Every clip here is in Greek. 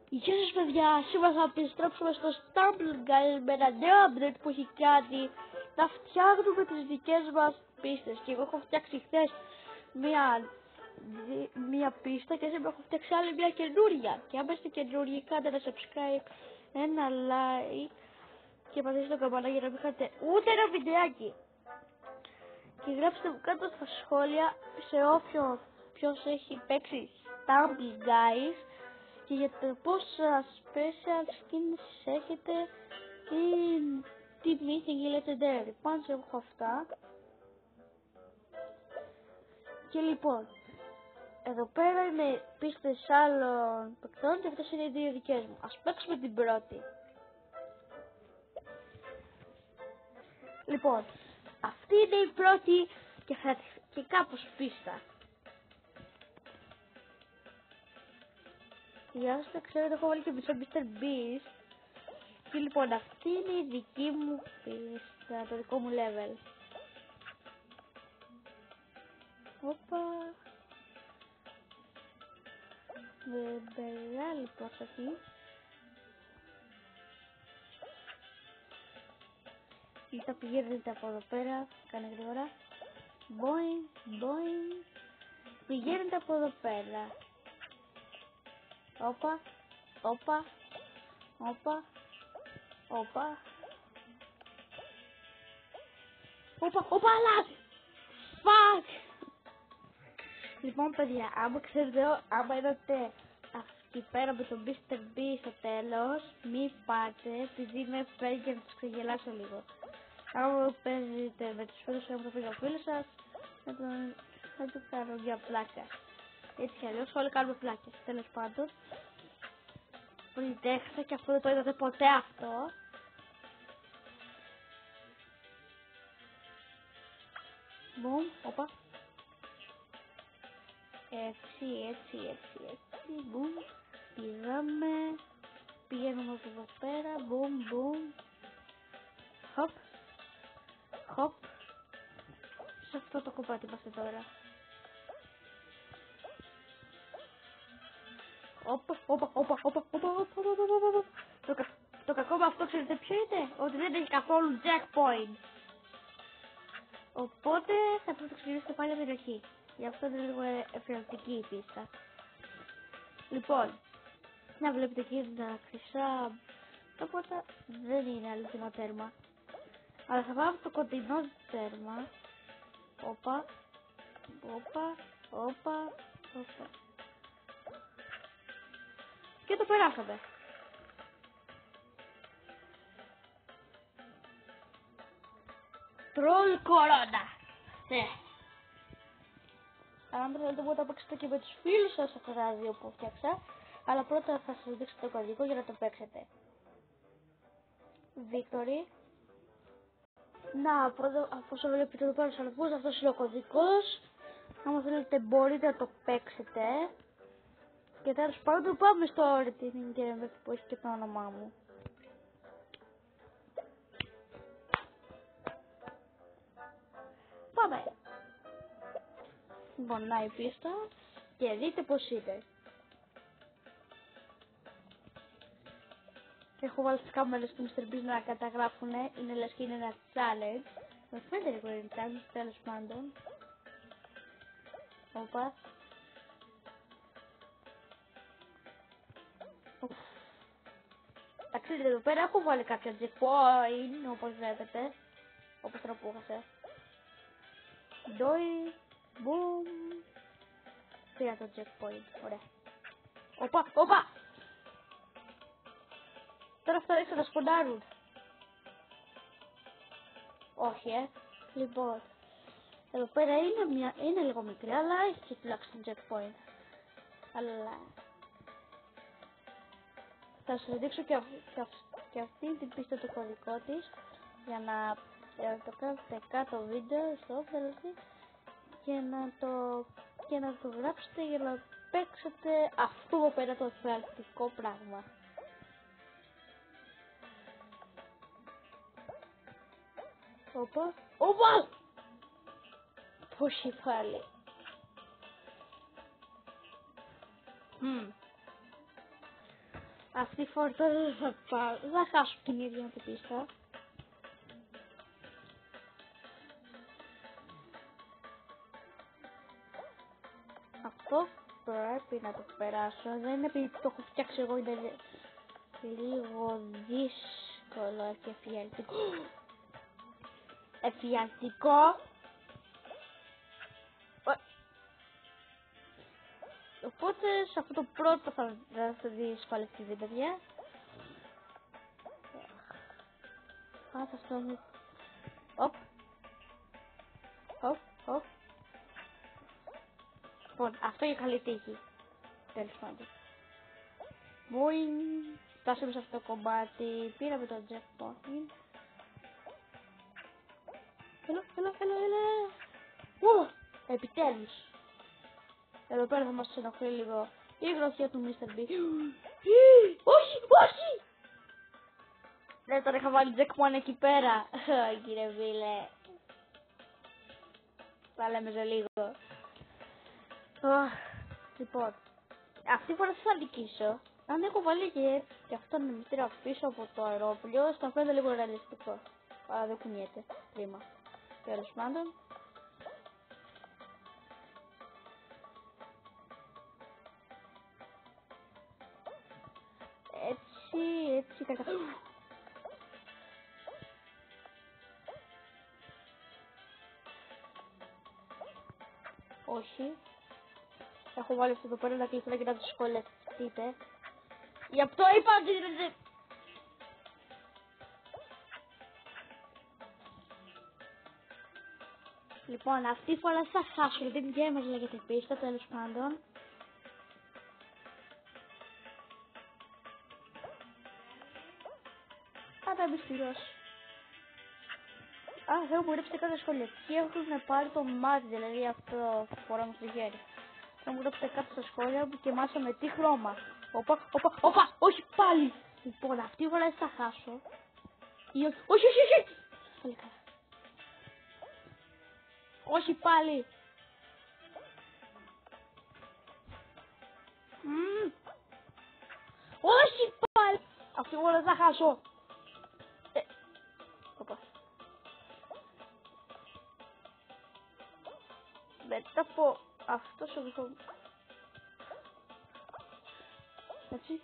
Γεια σας παιδιά, σήμερα θα επιστρέψουμε στο Stumble Guys με ένα νέο update που έχει κάνει να φτιάχνουμε τις δικές μας πίστες. Και εγώ έχω φτιάξει χθες μία πίστα και σήμερα έχω φτιάξει άλλη μια καινούρια. Και άμα είστε καινούργοι, κάντε ένα subscribe, ένα like και πατήστε το καμπανάκι για να μην χάσετε ούτε ένα βιντεάκι. Και γράψτε μου κάτω στα σχόλια σε ποιος έχει παίξει Stumble Guys και για το πόσα special skins έχετε ή τι mythic ή legendary. Πάνω σε έχω αυτά. Και λοιπόν, εδώ πέρα είναι πίστες άλλων παικτών και αυτές είναι οι δύο δικές μου. Ας παίξουμε την πρώτη. Λοιπόν, αυτή είναι η πρώτη και κάπως πίστα. Για όσοι δεν ξέρετε, έχω βάλει και μισό Mr. Beast. Και λοιπόν, αυτή είναι η δική μου πίστα, το δικό μου level. Όπα. Με μεγάλη προσοχή. Είτε πηγαίνετε από εδώ πέρα, κάνε γρήγορα. Boing, boing. Πηγαίνετε από εδώ πέρα. Όπα, όπα, όπα, όπα. Όπα, αλλά! Fuck! Λοιπόν παιδιά, άμα ξέρετε, άμα είδατε εκεί πέρα με τον Mr. B στο τέλος, μη πάτε, επειδή με φέρει και να τους ξεγελάσω λίγο. Άμα παίζετε με τους φίλους μου, θα φύγω ο φίλος σας, θα του κάνω μια πλάκα. Έτσι κι αλλιώς όλοι κάνουμε πλάκες, τέλος πάντων. Πριν έχασα και αυτό δεν το είδατε ποτέ αυτό. Μπουμ, όπα. Έτσι, μπουμ. Πηγαίνουμε από εδώ πέρα, μπουμ, μπουμ. Χοπ, χοπ. Σε αυτό το κομμάτι είμαστε τώρα. Όπα. Το κακό με αυτό ξέρετε ποιο είναι? Ότι δεν έχει καθόλου checkpoint. Οπότε θα πρέπει να ξεκινήσετε πάλι από την αρχή. Γι' αυτό είναι λίγο εφηρετική η πίστα. Λοιπόν, να βλέπετε εκεί τα χρυσά. Οπότε δεν είναι αληθινό τέρμα. Αλλά θα πάμε το κοντινό τέρμα. Όπα. Και το περάσαμε. Τρολ κορώνα. Αν θέλετε μπορείτε να παίξετε και με τους φίλους σας αυτό το ράδιο που φτιάξα. Αλλά πρώτα θα σας δείξω το κωδικό για να το παίξετε. Victory. Να, από όσο βλέπετε εδώ πέρα στους αριθμούς, αυτός είναι ο κωδικός. Αν θέλετε μπορείτε να το παίξετε. Και τέλος πάντων πάμε στο Origin Game που έχει και το όνομά μου. Πάμε! Λοιπόν, να η πίστα και δείτε πως είναι. Έχω βάλει τις κάμερες του Mr. Beast να καταγράφουνε, είναι λες και είναι ένα challenge. Με φαίνεται λίγο είναι challenge, τέλος πάντων. Όπα. Τα ξέρετε εδώ πέρα έχω βάλει κάποια checkpoint, όπως βλέπετε. Όπως τώρα που έχασα. Ντόι, μπουμ. Πήρα το checkpoint, ωραία. Όπα. Τώρα αυτά ήρθαν να σποντάρουν. Όχι, Λοιπόν, εδώ πέρα είναι λίγο μικρή, αλλά έχει τουλάχιστον checkpoint. Αλλά θα σας δείξω και αυτή την πίστα το κωδικό της για να το κάνετε κάτω βίντεο στο όφελος και να το γράψετε για να παίξετε αυτό εδώ πέρα το θεατρικό πράγμα. Όπα! Πώς πάλι. Αυτή η φορά δεν θα πάω. Δεν θα χάσω την ίδια μου την πίστα. Αυτό πρέπει να το περάσω. Δεν είναι επειδή το έχω φτιάξει εγώ, είναι λίγο δύσκολο και εφιαλτικό. Εφιαλτικό. Οπότε σε αυτό το πρώτο θα διασφαλιστεί, παιδιά. Θα στο μου. Οπ. Οπ, οπ. Λοιπόν, αυτό για καλή τύχη. Τέλος πάντων. Μποing. Φτάσαμε σε αυτό το κομμάτι. Πήραμε το jackpot. Έλα. Επιτέλους. Εδώ πέρα θα μας ενοχλεί λίγο η γροθιά του Mr. B. Όχι! Δεν τον είχα βάλει jackpot εκεί πέρα. Κύριε φίλε. Θα λέμε σε λίγο. Λοιπόν, αυτή τη φορά θα αδικήσω. Αν έχω βάλει και αυτό το μυστήριο πίσω από το αερόπλιο, στο φαίνεται λίγο ρεαλιστικό. Αλλά δεν κουνιέται. Κρίμα. Τέλος πάντων. Έτσι, κακά. Όχι. Έχω βάλει αυτό εδώ πέρα να κλειστώ και να το σχολευτείτε. Γι' αυτό είπα ότι... Λοιπόν, αυτή τη φορά θα χάσω, γιατί την gamers λέγεται πίστα, τέλος πάντων. Θα τα μυστηρώσει. Θεό μου γράψετε κάποια σχόλια. Και έχουν πάρει το μάτι, δηλαδή αυτό που φοράμε στο χέρι. Θα μου γράψετε κάτω στα σχόλια που και μάσαμε τι χρώμα. Οπα, όχι πάλι. Λοιπόν, αυτή τη φορά θα χάσω. Ή όχι. Πάλι καλά. Όχι πάλι. Όχι πάλι. Αυτή τη φορά θα χάσω. Οπα. Μετά από αυτό σου δικό. Έτσι,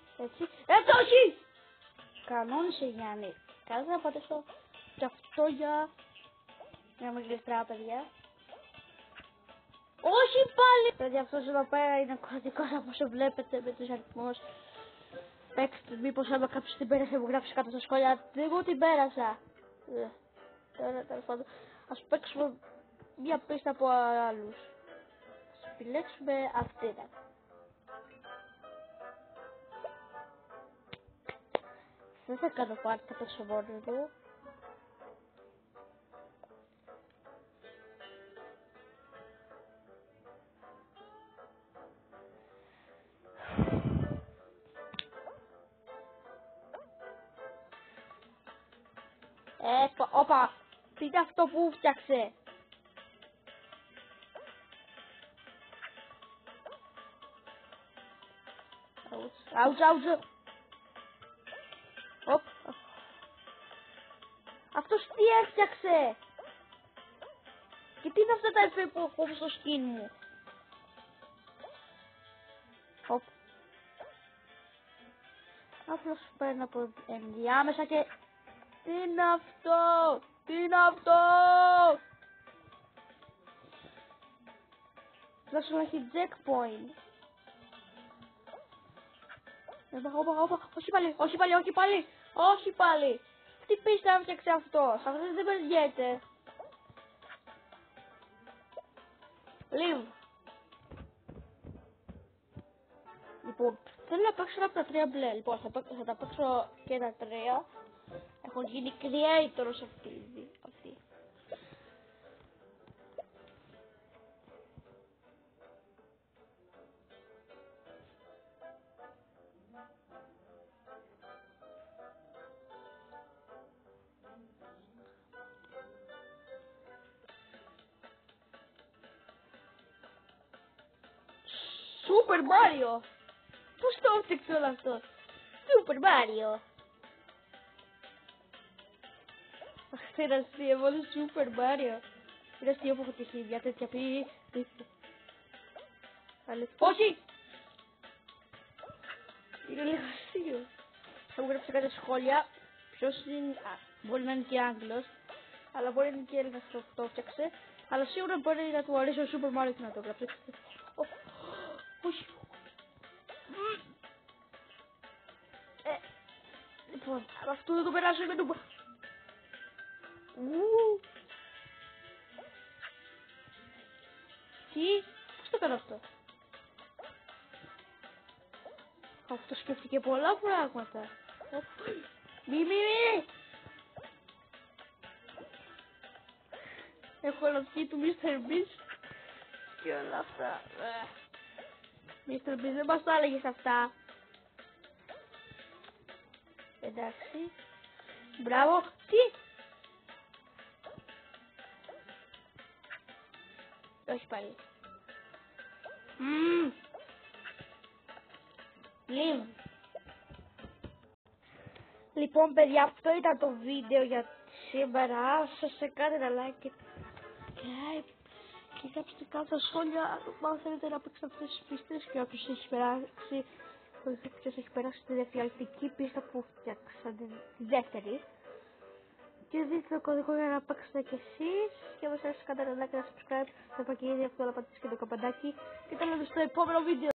όχι! Κανόνισε Γιάννη. Κάτσε να πατήσω και αυτό για να με γλιστρά, παιδιά. Όχι πάλι! Παιδιά, αυτός εδώ πέρα είναι κωδικός από όσο βλέπετε με τους αριθμούς. Παίξτε, μήπως άμα κάποιος την πέρασε μου γράψει κάτω στα σχόλια. Εγώ την πέρασα. Τώρα τέλος πάντων. Ας παίξουμε μια πίστα από άλλους. Ας επιλέξουμε αυτήν. Δεν θα κάνω πάρτι, θα παίξω μόνο μου. Όπα, τι είναι αυτό που φτιάξε. Αουτς. Οπ. Αυτός τι έφτιαξε. Και τι είναι αυτά τα εφέ που έχω στο skin μου. Οπ. Απλώς παίρνω από ενδιάμεσα και... Τι είναι αυτό. Τουλάχιστον έχει checkpoint. Όχι πάλι. Τι πίστα έφτιαξε αυτός. Αυτός δεν περιγέται. Leave. Λοιπόν, θέλω να παίξω από τα 3 μπλε. Λοιπόν, θα τα παίξω και τα 3. Έχω γίνει creator σε αυτή. Super Mario! Πώς το έφτιαξε όλο αυτό? Τι Super Mario. Αχ, είναι αστείο, μόνο Super Mario. Είναι αστείο που έχω τυχεί μια τέτοια πει. Όχι! Είναι λίγο αστείο. Θα μου γράψει κάτι σχόλια. Ποιος είναι, μπορεί να είναι και Άγγλος, αλλά μπορεί να είναι και Έλληνας που το φτιάξε. Αλλά σίγουρα μπορεί να του αρέσει ο Super Mario και να το γράψει. Όχι. Λοιπόν, από αυτό θα το περάσω με το... Τι, πώς το κάνω αυτό? Αυτό σκέφτηκε πολλά πράγματα. Μη. Έχω λαφκή του Mr. Beast και όλα αυτά. Mr. Beast δεν μας τα έλεγες αυτά. Εντάξει. Μπράβο. Τι? Όχι πάλι. Λοιπόν παιδιά, αυτό ήταν το βίντεο για σήμερα. Σας έκανε ένα like και γράψτε κάτω σχόλια αν θέλετε να παίξετε αυτές τις πίστες και όποιος έχει περάσει τη διαφυλακτική πίστα που φτιάξατε, τη δεύτερη. Και δείτε το κωδικό για να παίξετε κι εσείς. Και όπως σας κάντε ένα like και ένα subscribe, θα πω και ήδη αυτό να πατήσετε και το καμπανάκι. Και τα λέμε στο επόμενο βίντεο.